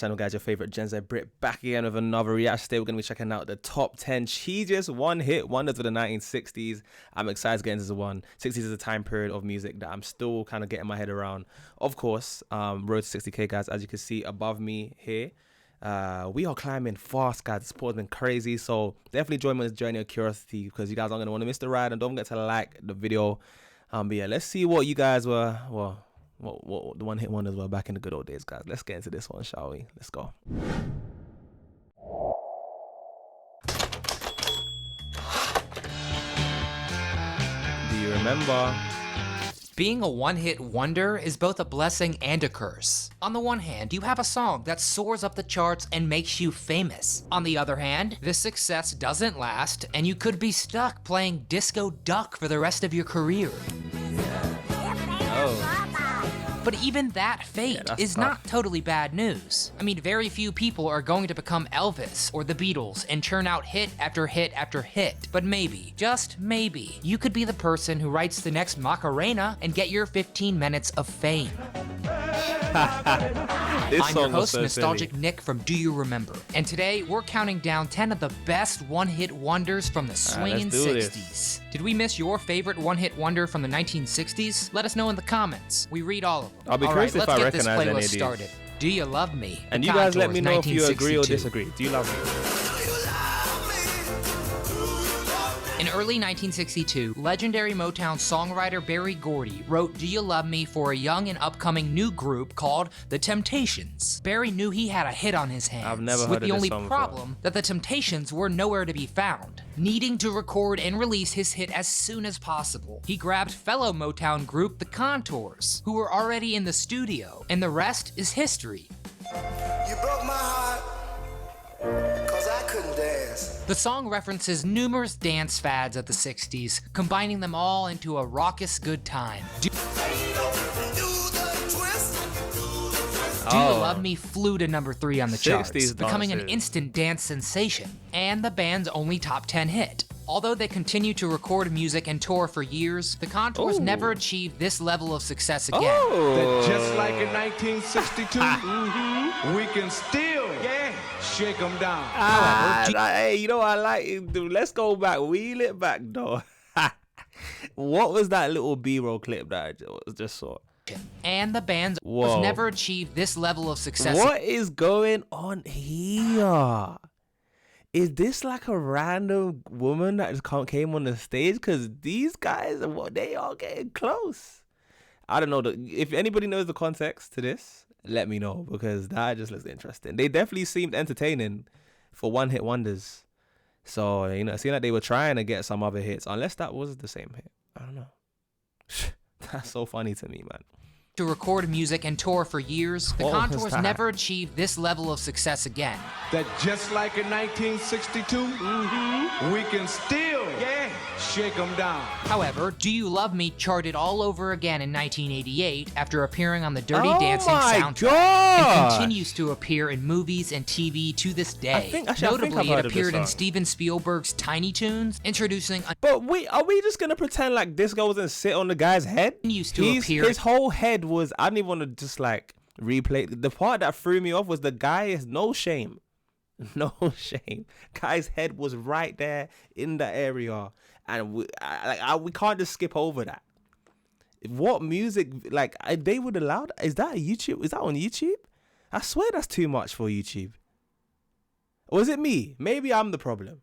Channel, guys, your favorite Gen Z Brit back again with another reaction. Today we're going to be checking out the top 10 cheesiest one-hit wonders of the 1960s. I'm excited to get into this one. 60s is a time period of music that I'm still kind of getting my head around. Of course, road to 60k, guys, as you can see above me here. We are climbing fast, guys. The support has been crazy, so definitely join me on this journey of curiosity because you guys aren't going to want to miss the ride, and don't forget to like the video. But yeah, let's see what you guys were, what the one-hit wonders were back in the good old days, guys. Let's get into this one, shall we? Let's go. Do you remember? Being a one-hit wonder is both a blessing and a curse. On the one hand, you have a song that soars up the charts and makes you famous. On the other hand, this success doesn't last, and you could be stuck playing Disco Duck for the rest of your career. Oh. But even that fate is not totally bad news. I mean, very few people are going to become Elvis or the Beatles and churn out hit after hit after hit. But maybe, just maybe, you could be the person who writes the next Macarena and get your 15 minutes of fame. I'm your host, Nostalgic Nick from Do You Remember? And today, we're counting down 10 of the best one-hit wonders from the swinging 60s. Did we miss your favorite one-hit wonder from the 1960s? Let us know in the comments. We read all of them. I'll be curious if I recognize any of these. Started. Do You Love Me? And you guys let me know if you agree or disagree. Do you love me? In early 1962, legendary Motown songwriter Berry Gordy wrote Do You Love Me for a young and upcoming new group called The Temptations. Berry knew he had a hit on his hands, I've never heard with the of this only song problem that The Temptations were nowhere to be found. Needing to record and release his hit as soon as possible, he grabbed fellow Motown group The Contours, who were already in the studio, and the rest is history. You broke my heart, 'cause I couldn't dance. The song references numerous dance fads of the 60s, combining them all into a raucous good time. Do You Love Me flew to number 3 on the charts, becoming an instant dance sensation, and the band's only top 10 hit. Although they continued to record music and tour for years, the Contours never achieved this level of success again. That just like in 1962, we can still shake them down. Hey, you know what I like it, dude? Let's go back, wheel it back, though. What was that little B-roll clip that I just saw? And the band was never achieved this level of success. What is going on here? Is this like a random woman that just came on the stage? Because these guys, they are getting close. I don't know. If anybody knows the context to this, let me know, because that just looks interesting. They definitely seemed entertaining for one-hit wonders. So, you know, it seemed like they were trying to get some other hits, unless that was the same hit. I don't know. That's so funny to me, man. To record music and tour for years, the Contours never achieved this level of success again. That just like in 1962, we can still shake them down. However, Do You Love Me charted all over again in 1988 after appearing on the Dirty Dancing soundtrack, and continues to appear in movies and TV to this day. Notably, it appeared in Steven Spielberg's Tiny Toons, introducing a... But wait, are we just gonna pretend like this guy wasn't sit on the guy's head? His whole head was, I didn't even want to just like replay. The part that threw me off was the guy is no shame. No shame. Guy's head was right there in the area. And we can't just skip over that. What music, like, they would allow that? Is that YouTube? Is that on YouTube? I swear that's too much for YouTube. Or is it me? Maybe I'm the problem.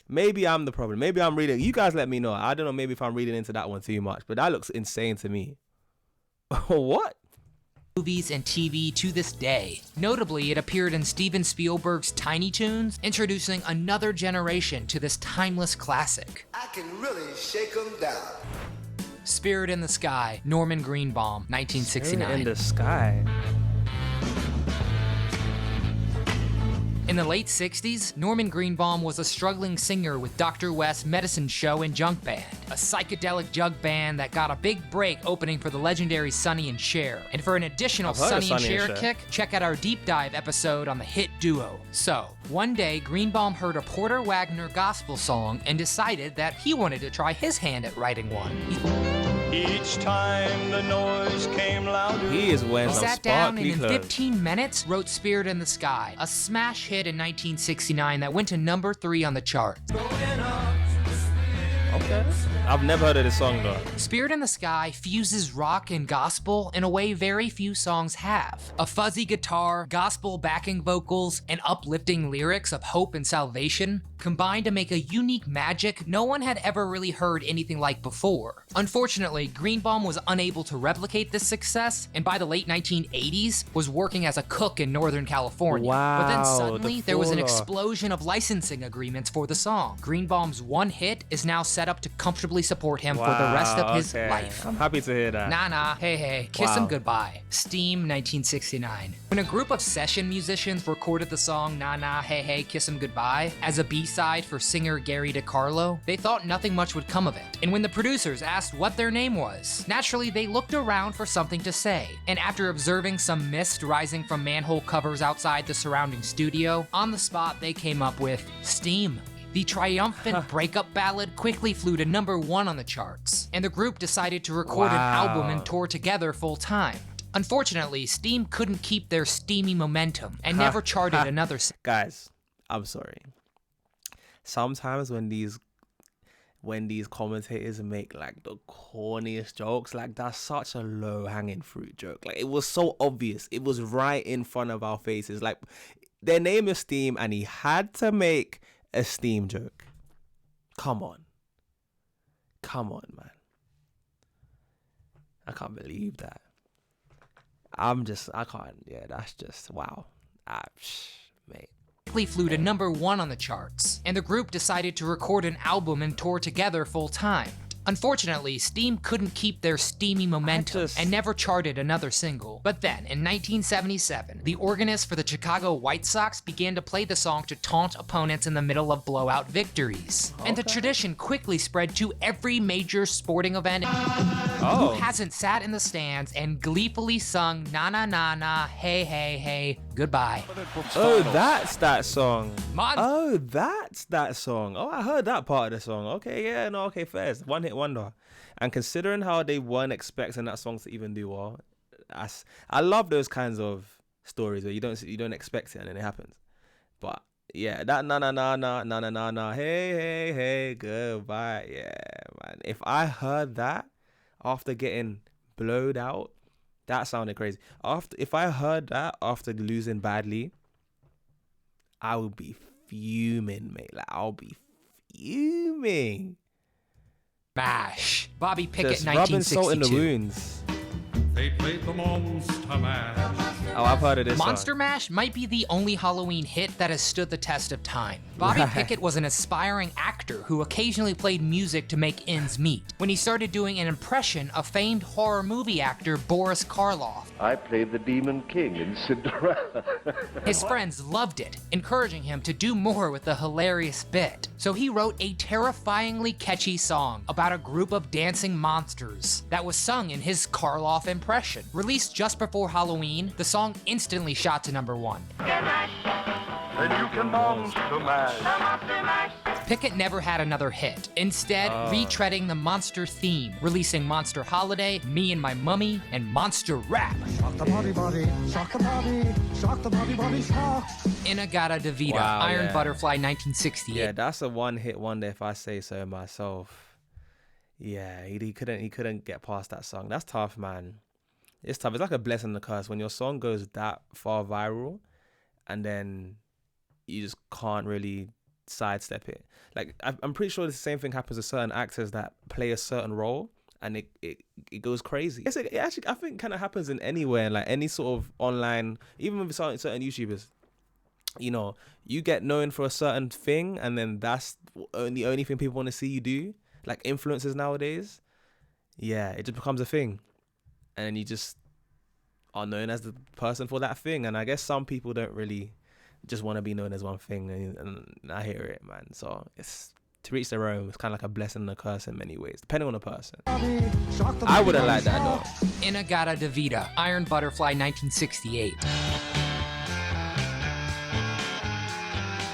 Maybe I'm the problem. Maybe I'm reading. You guys let me know. I don't know, maybe if I'm reading into that one too much. But that looks insane to me. What? Movies and TV to this day. Notably, it appeared in Steven Spielberg's Tiny Toons, introducing another generation to this timeless classic. I can really shake them down. Spirit in the Sky, Norman Greenbaum, 1969. Spirit in the Sky. In the late 60s, Norman Greenbaum was a struggling singer with Dr. West's Medicine Show and Junk Band, a psychedelic jug band that got a big break opening for the legendary Sonny and Cher. And for an additional Sonny and Cher kick, check out our deep dive episode on the hit duo. So, one day, Greenbaum heard a Porter Wagner gospel song and decided that he wanted to try his hand at writing one. Each time the noise came louder. He is wearing He some sat down and sparkly in clothes. 15 minutes wrote Spirit in the Sky, a smash hit in 1969 that went to number 3 on the chart. Okay. I've never heard of this song though. Spirit in the Sky fuses rock and gospel in a way very few songs have. A fuzzy guitar, gospel backing vocals, and uplifting lyrics of hope and salvation combined to make a unique magic no one had ever really heard anything like before. Unfortunately, Greenbaum was unable to replicate this success, and by the late 1980s was working as a cook in Northern California. But then Wow, suddenly the there was an fallout. explosion of licensing agreements for the song. Greenbaum's one hit is now set up to comfortably support him for the rest of his okay. life. I'm happy to hear that. Nah nah, hey hey, kiss Wow. him goodbye. Steam 1969. When a group of session musicians recorded the song Nah Nah Hey Hey Kiss Him Goodbye as a B-side for singer Gary DiCarlo, they thought nothing much would come of it. And when the producers asked what their name was, naturally they looked around for something to say. And after observing some mist rising from manhole covers outside the surrounding studio, on the spot they came up with Steam. The triumphant breakup ballad quickly flew to number 1 on the charts, and the group decided to record an album and tour together full time. Unfortunately, Steam couldn't keep their steamy momentum and never charted another. Guys, I'm sorry. Sometimes when these commentators make like the corniest jokes, like that's such a low hanging fruit joke. Like it was so obvious. It was right in front of our faces. Like their name is Steam and he had to make a Steam joke. Come on, man. I can't believe that. I can't. Yeah, that's just wow. Mate. Quickly flew to number 1 on the charts, and the group decided to record an album and tour together full time. Unfortunately, Steam couldn't keep their steamy momentum and never charted another single. But then, in 1977, the organist for the Chicago White Sox began to play the song to taunt opponents in the middle of blowout victories. And the tradition quickly spread to every major sporting event. Who hasn't sat in the stands and gleefully sung na na na na, hey hey hey, goodbye. Oh, that's that song. Mon- That's that song. Oh, I heard that part of the song. Okay, yeah, no, okay, fair. It's one hit wonder. And considering how they weren't expecting that song to even do well, I love those kinds of stories where you don't expect it and then it happens. But yeah, that na na na na na na na na hey hey hey goodbye. Yeah, man. If I heard that after getting blowed out, that sounded crazy. If I heard that after losing badly, I would be fuming, mate. Like I'll be fuming. Mash. Bobby Pickett, Just rubbing salt in the 1962. wounds. They played the Monster Mash. Oh, I've heard of this Monster song. Mash might be the only Halloween hit that has stood the test of time. Bobby Right. Pickett was an aspiring actor who occasionally played music to make ends meet. When he started doing an impression of famed horror movie actor Boris Karloff, I played the Demon King in Cinderella. his friends loved it, encouraging him to do more with the hilarious bit. So he wrote a terrifyingly catchy song about a group of dancing monsters that was sung in his Karloff impression. Released just before Halloween, the song instantly shot to number 1. Then you can monster mash. Pickett never had another hit, instead retreading the monster theme, releasing Monster Holiday, Me and My Mummy, and Monster Rap. Shock the body, body, shock the body, shock the body, body, shock. Inagata Devita, Wow, Iron yeah. Butterfly 1968. Yeah, that's a one hit wonder if I say so myself. Yeah, he couldn't get past that song. That's tough, man. It's tough. It's like a blessing and a curse when your song goes that far viral and then you just can't really sidestep it. Like I'm pretty sure the same thing happens to certain actors that play a certain role and it goes crazy. Yes, it actually I think kind of happens in anywhere, like any sort of online, even with certain YouTubers. You know, you get known for a certain thing and then that's the only thing people want to see you do. Like influencers nowadays, yeah, it just becomes a thing, and then you just are known as the person for that thing. And I guess some people don't really just want to be known as one thing, and I hear it, man. So it's to reach their own. It's kind of like a blessing and a curse in many ways, depending on the person. I wouldn't like that though. Inagata Devita, Iron Butterfly 1968.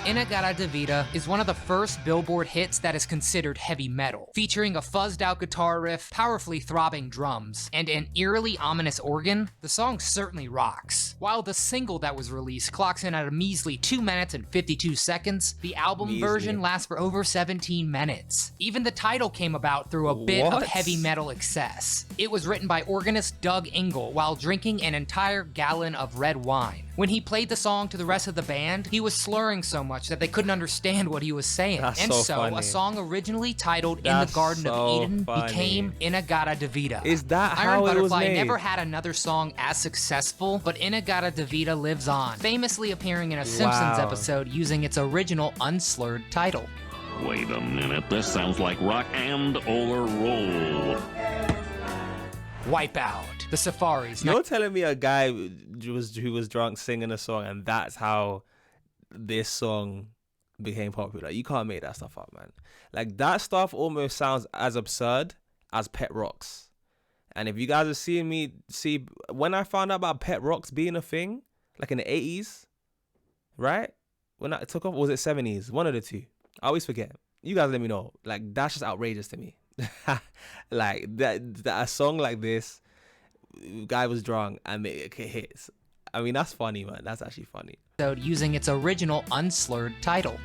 Inaga Devita is one of the first Billboard hits that is considered heavy metal, featuring a fuzzed out guitar riff, powerfully throbbing drums, and an eerily ominous organ. The song certainly rocks. While the single that was released clocks in at a measly 2 minutes and 52 seconds, the album version lasts for over 17 minutes. Even the title came about through a bit of heavy metal excess. It was written by organist Doug Engel while drinking an entire gallon of red wine. When he played the song to the rest of the band, he was slurring so much that they couldn't understand what he was saying. A song originally titled In the Garden of Eden became Inaga Devita. Is that Iron how Butterfly it was made? never had another song as successful, but Inaga Devita lives on, famously appearing in a Simpsons episode using its original unslurred title. Wait a minute, this sounds like rock and or roll. Wipeout, the Safaris. You're telling me a guy who was drunk singing a song and that's how this song became popular? You can't make that stuff up, man. Like, that stuff almost sounds as absurd as Pet Rocks. And if you guys have seen me, when I found out about Pet Rocks being a thing, like in the 80s, right? When I took off, was it 70s? One of the two. I always forget. You guys let me know. Like, that's just outrageous to me. Like that a song like this, guy was drunk and it hits. I mean, that's funny, man. That's actually funny. Using its original unslurred title.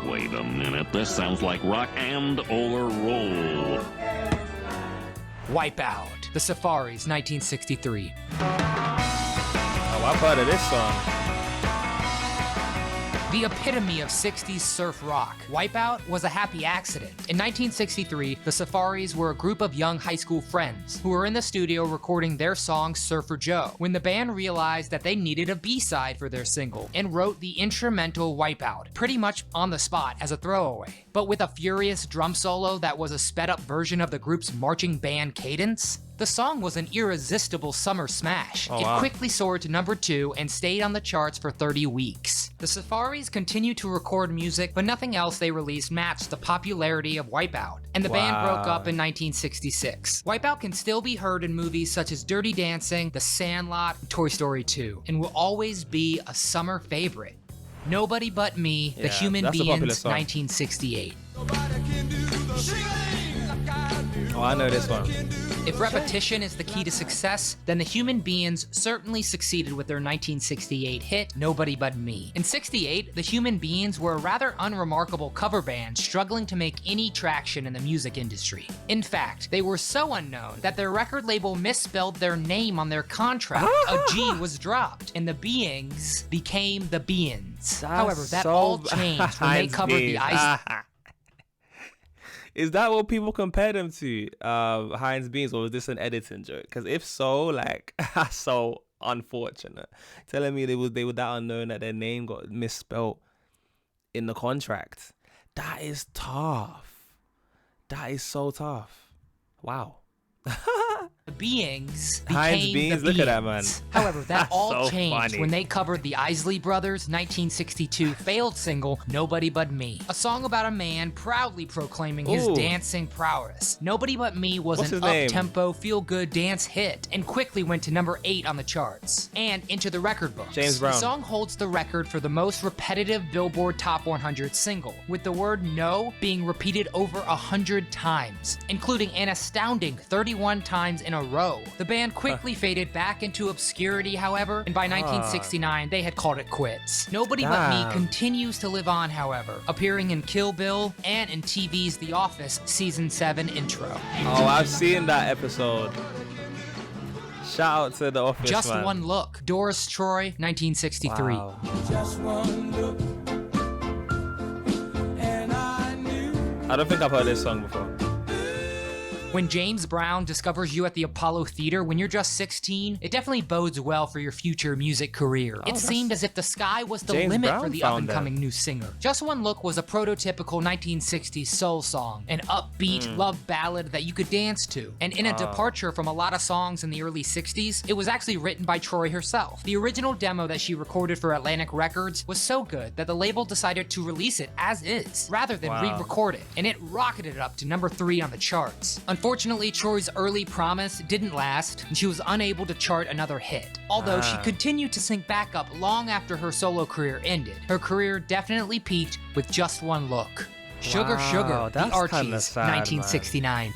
Wait a minute, this sounds like rock and or roll. Wipeout, the Safaris, 1963. Oh, I've heard of this song. The epitome of 60s surf rock, Wipeout was a happy accident. In 1963, the Safaris were a group of young high school friends who were in the studio recording their song Surfer Joe when the band realized that they needed a B-side for their single and wrote the instrumental Wipeout pretty much on the spot as a throwaway. But with a furious drum solo that was a sped-up version of the group's marching band cadence, the song was an irresistible summer smash. It quickly soared to number 2 and stayed on the charts for 30 weeks. The Safaris continued to record music, but nothing else they released matched the popularity of Wipeout, and the band broke up in 1966. Wipeout can still be heard in movies such as Dirty Dancing, The Sandlot, and Toy Story 2, and will always be a summer favorite. Nobody But Me, The Human Beings, 1968. Oh, I know this one. If repetition is the key to success, then the Human Beings certainly succeeded with their 1968 hit, Nobody But Me. In '68, the Human Beings were a rather unremarkable cover band struggling to make any traction in the music industry. In fact, they were so unknown that their record label misspelled their name on their contract. A G was dropped, and the Beings became the Beans. However, that all changed when they covered the Ice... Is that what people compare them to, Heinz Beans, or is this an editing joke? Because if so, like, that's so unfortunate. Telling me they were that unknown that their name got misspelled in the contract. That is tough. That is so tough. Wow. The Beings Heinz became Beans, the look Beans. at that, man. However, that all so changed funny. when they covered the Isley Brothers' 1962 failed single, Nobody But Me, a song about a man proudly proclaiming his dancing prowess. Nobody But Me was What's an his name? up-tempo, feel-good dance hit and quickly went to number 8 on the charts and into the record books. James Brown. The song holds the record for the most repetitive Billboard Top 100 single, with the word no being repeated over 100 times, including an astounding 31 times in a row. The band quickly faded back into obscurity, however, and by 1969, they had called it quits. Nobody But Me continues to live on, however, appearing in Kill Bill and in TV's The Office Season 7 intro. Oh, I've seen that episode. Shout out to The Office, Just man. One Look, Doris Troy, 1963. Wow. Just one look, and I knew. I don't think I've heard this song before. When James Brown discovers you at the Apollo Theater when you're just 16, it definitely bodes well for your future music career. It seemed as if the sky was the James limit Brown for the found up-and-coming new singer. Just One Look was a prototypical 1960s soul song, an upbeat love ballad that you could dance to. And in a departure from a lot of songs in the early 60s, it was actually written by Troy herself. The original demo that she recorded for Atlantic Records was so good that the label decided to release it as is, rather than re-record it, and it rocketed up to number 3 on the charts. Unfortunately, Troy's early promise didn't last, and she was unable to chart another hit. Although she continued to sync back up long after her solo career ended, her career definitely peaked with Just One Look. Sugar Sugar, The Archies, sad, 1969.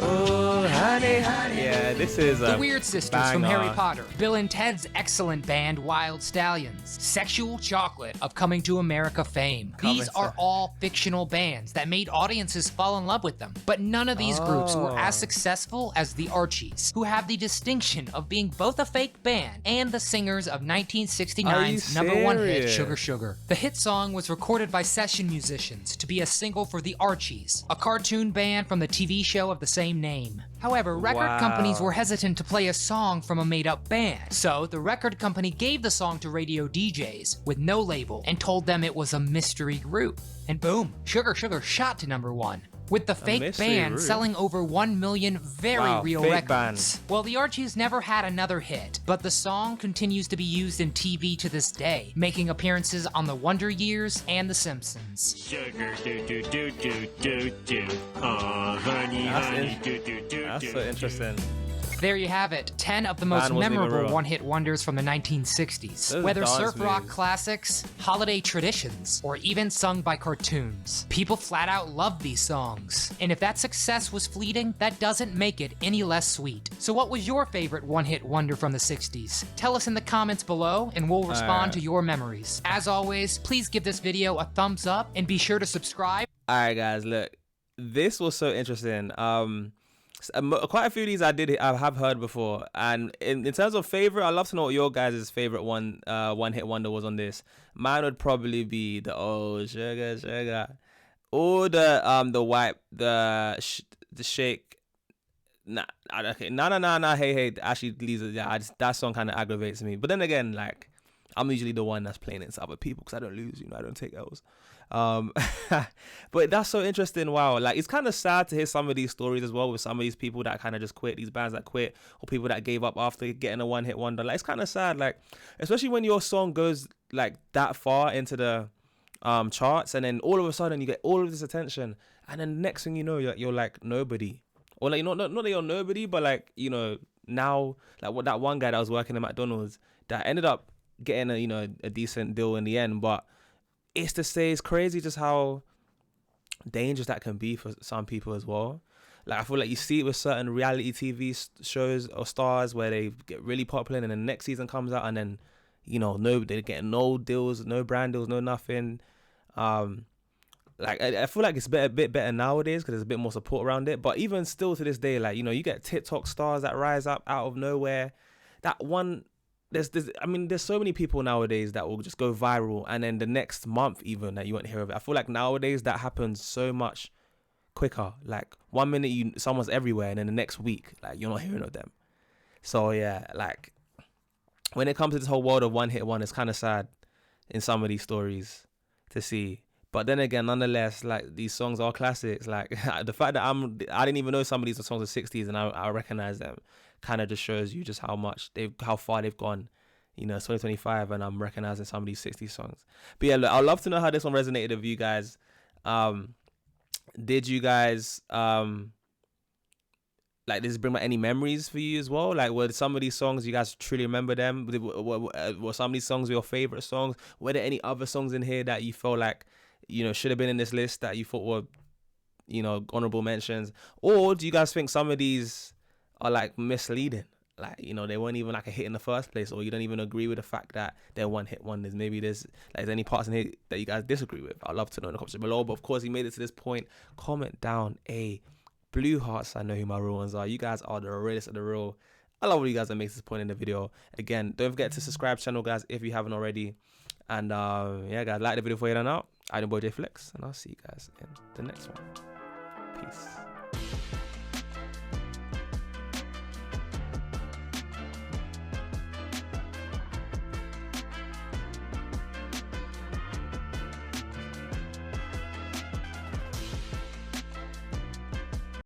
Oh, honey, honey. Yeah, this is The Weird Sisters from banger. Harry Potter. Bill and Ted's excellent band Wild Stallions. Sexual Chocolate of Coming to America fame. These are all fictional bands that made audiences fall in love with them. But none of these groups were as successful as the Archies, who have the distinction of being both a fake band and the singers of 1969's #1 hit Sugar Sugar. The hit song was recorded by session musicians to be a single for the Archies, a cartoon band from the TV show of the same name. However, record companies were hesitant to play a song from a made-up band, so the record company gave the song to radio DJs with no label and told them it was a mystery group. And boom, Sugar Sugar shot to #1, with the fake band selling over 1 million very real records. Well, the Archies never had another hit, but the song continues to be used in TV to this day, making appearances on The Wonder Years and The Simpsons. Sugar, do do do do do do. Oh, honey, honey, do do do. That's so interesting. There you have it, 10 of the most memorable one-hit wonders from the 1960s. Whether surf rock classics, holiday traditions, or even sung by cartoons. People flat out love these songs. And if that success was fleeting, that doesn't make it any less sweet. So what was your favorite one-hit wonder from the 60s? Tell us in the comments below and we'll respond to your memories. As always, please give this video a thumbs up and be sure to subscribe. Alright guys, look, this was so interesting. Quite a few of these I have heard before, and in terms of favorite, I'd love to know what your guys' favorite one hit wonder was on this. Mine would probably be the Sugar Sugar, or the wipe, the shake. Nah, hey. Actually, Lisa, that song kind of aggravates me. But then again, like, I'm usually the one that's playing it to other people because I don't lose, I don't take L's. But that's so interesting. Wow, like, it's kind of sad to hear some of these stories as well, with some of these people that kind of just quit, these bands that quit, or people that gave up after getting a one-hit wonder. Like, it's kind of sad, like, especially when your song goes like that far into the charts, and then all of a sudden you get all of this attention, and then the next thing you know, you're like nobody, or like not that you're nobody, but like, now, like, what, that one guy that was working at McDonald's that ended up getting a decent deal in the end. But it's to say, it's crazy just how dangerous that can be for some people as well. Like, I feel like you see it with certain reality TV shows or stars where they get really popular, and then the next season comes out, and then they're getting no deals, no brand deals, no nothing. Like, I feel like it's a bit better nowadays because there's a bit more support around it. But even still to this day, like, you get TikTok stars that rise up out of nowhere. That one, there's so many people nowadays that will just go viral, and then the next month even that you won't hear of it. I feel like nowadays that happens so much quicker. Like, 1 minute someone's everywhere, and then the next week, like, you're not hearing of them. So yeah, like, when it comes to this whole world of one hit one, it's kind of sad in some of these stories to see. But then again, nonetheless, like, these songs are classics. Like, the fact that I didn't even know some of these are songs of the 60s, and I recognize them, kind of just shows you just how far they've gone. It's 2025, and I'm recognizing some of these 60s songs. But yeah, look, I'd love to know how this one resonated with you guys. Did you guys like, does this bring back any memories for you as well? Like, were some of these songs, you guys truly remember them? Were some of these songs your favorite songs? Were there any other songs in here that you felt like, should have been in this list that you thought were, honorable mentions? Or do you guys think some of these are, like, misleading? Like, they weren't even, like, a hit in the first place, or you don't even agree with the fact that they're one-hit wonders? Maybe there's any parts in here that you guys disagree with. I'd love to know in the comments below. But of course, you made it to this point, comment down a blue hearts. I know who my real ones are. You guys are the realest of the real. I love what you guys that makes this point in the video. Again, don't forget to subscribe to the channel, guys, if you haven't already. And yeah, guys, like the video before you head on out. I'm your boy JayFlex, and I'll see you guys in the next one. Peace.